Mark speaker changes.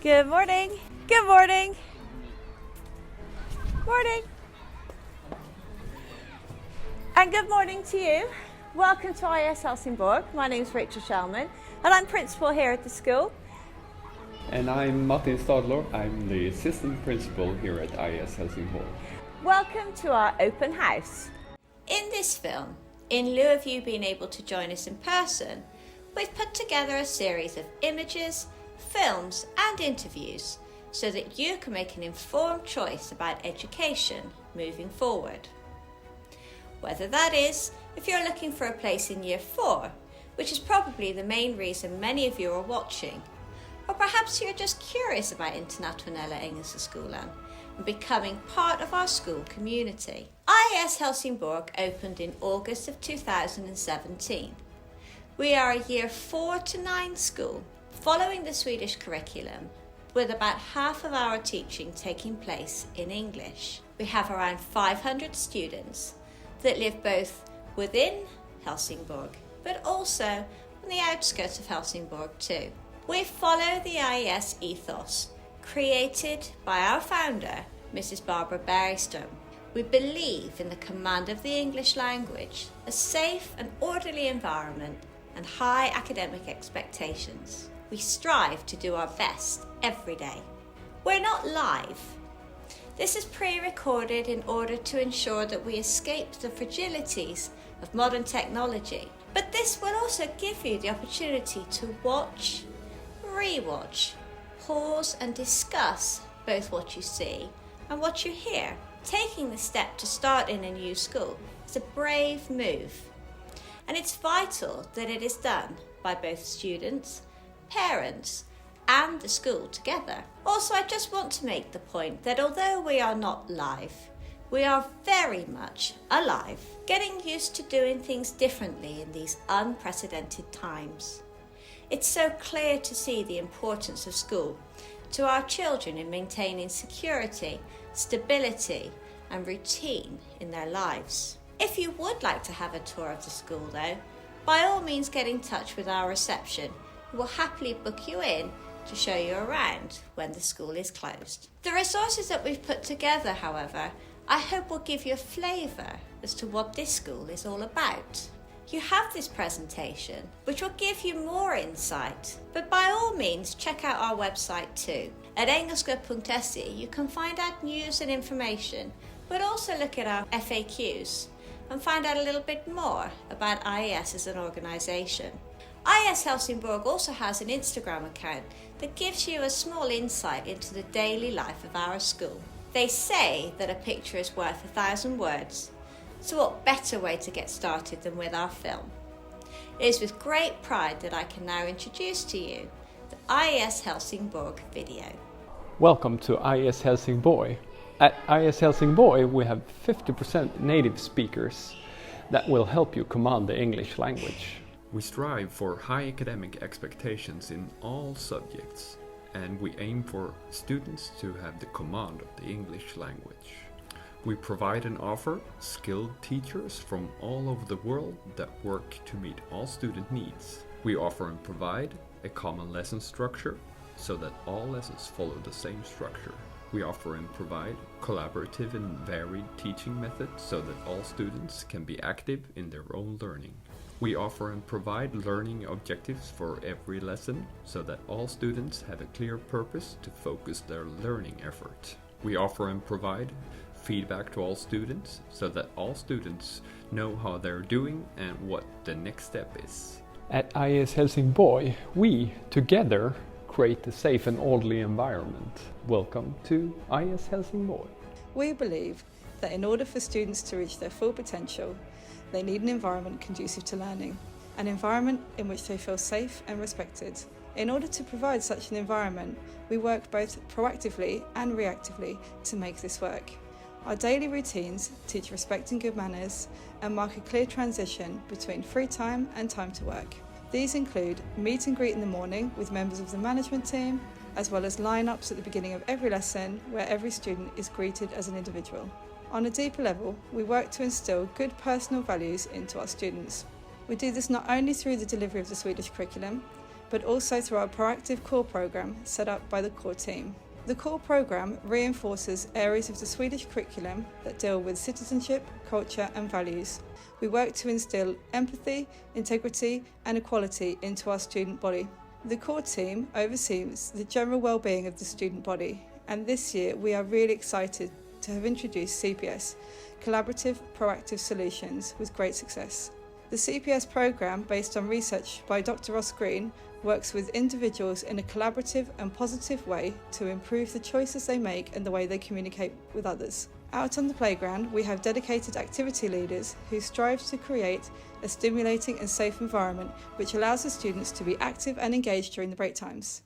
Speaker 1: Good morning. Good morning. Morning. And good morning to you. Welcome to IES Helsingborg. My name is Rachel Shellman and I'm principal here at the school.
Speaker 2: And I'm Martin Stadler. I'm the assistant principal here at IES Helsingborg.
Speaker 1: Welcome to our open house. In this film, in lieu of you being able to join us in person, we've put together a series of images, films and interviews so that you can make an informed choice about education moving forward. Whether that is if you're looking for a place in Year 4, which is probably the main reason many of you are watching, or perhaps you're just curious about Internationella Engelska Skolan and becoming part of our school community. IES Helsingborg opened in August of 2017. We are a Year 4 to 9 school following the Swedish curriculum, with about half of our teaching taking place in English. We have around 500 students that live both within Helsingborg, but also on the outskirts of Helsingborg too. We follow the IES ethos, created by our founder, Mrs. Barbara Bergström. We believe in the command of the English language, a safe and orderly environment, and high academic expectations. We strive to do our best every day. We're not live. This is pre-recorded in order to ensure that we escape the fragilities of modern technology. But this will also give you the opportunity to watch, re-watch, pause and discuss both what you see and what you hear. Taking the step to start in a new school is a brave move, and it's vital that it is done by both students, parents and the school together. Also, I just want to make the point that although we are not live, we are very much alive, getting used to doing things differently in these unprecedented times. It's so clear to see the importance of school to our children in maintaining security, stability and routine in their lives. If you would like to have a tour of the school though, by all means get in touch with our reception. We will happily book you in to show you around when the school is closed. The resources that we've put together, however, I hope will give you a flavour as to what this school is all about. You have this presentation, which will give you more insight, but by all means check out our website too. At engelska.se you can find out news and information, but also look at our FAQs and find out a little bit more about IES as an organisation. IES Helsingborg also has an Instagram account that gives you a small insight into the daily life of our school. They say that a picture is worth 1,000 words, so what better way to get started than with our film? It is with great pride that I can now introduce to you the IES Helsingborg video.
Speaker 2: Welcome to IES Helsingborg. At IES Helsingborg we have 50% native speakers that will help you command the English language. We strive for high academic expectations in all subjects, and we aim for students to have the command of the English language. We provide and offer skilled teachers from all over the world that work to meet all student needs. We offer and provide a common lesson structure so that all lessons follow the same structure. We offer and provide collaborative and varied teaching methods so that all students can be active in their own learning. We offer and provide learning objectives for every lesson so that all students have a clear purpose to focus their learning effort. We offer and provide feedback to all students so that all students know how they're doing and what the next step is. At IES Helsingborg, we together create a safe and orderly environment. Welcome to IES Helsingborg.
Speaker 3: We believe that in order for students to reach their full potential, they need an environment conducive to learning, an environment in which they feel safe and respected. In order to provide such an environment, we work both proactively and reactively to make this work. Our daily routines teach respect and good manners and mark a clear transition between free time and time to work. These include meet and greet in the morning with members of the management team, as well as line-ups at the beginning of every lesson where every student is greeted as an individual. On a deeper level, we work to instill good personal values into our students. We do this not only through the delivery of the Swedish curriculum, but also through our proactive core programme set up by the core team. The core programme reinforces areas of the Swedish curriculum that deal with citizenship, culture and values. We work to instil empathy, integrity and equality into our student body. The core team oversees the general well-being of the student body, and this year we are really excited to have introduced CPS, Collaborative Proactive Solutions, with great success. The CPS programme, based on research by Dr. Ross Green, works with individuals in a collaborative and positive way to improve the choices they make and the way they communicate with others. Out on the playground, we have dedicated activity leaders who strive to create a stimulating and safe environment which allows the students to be active and engaged during the break times.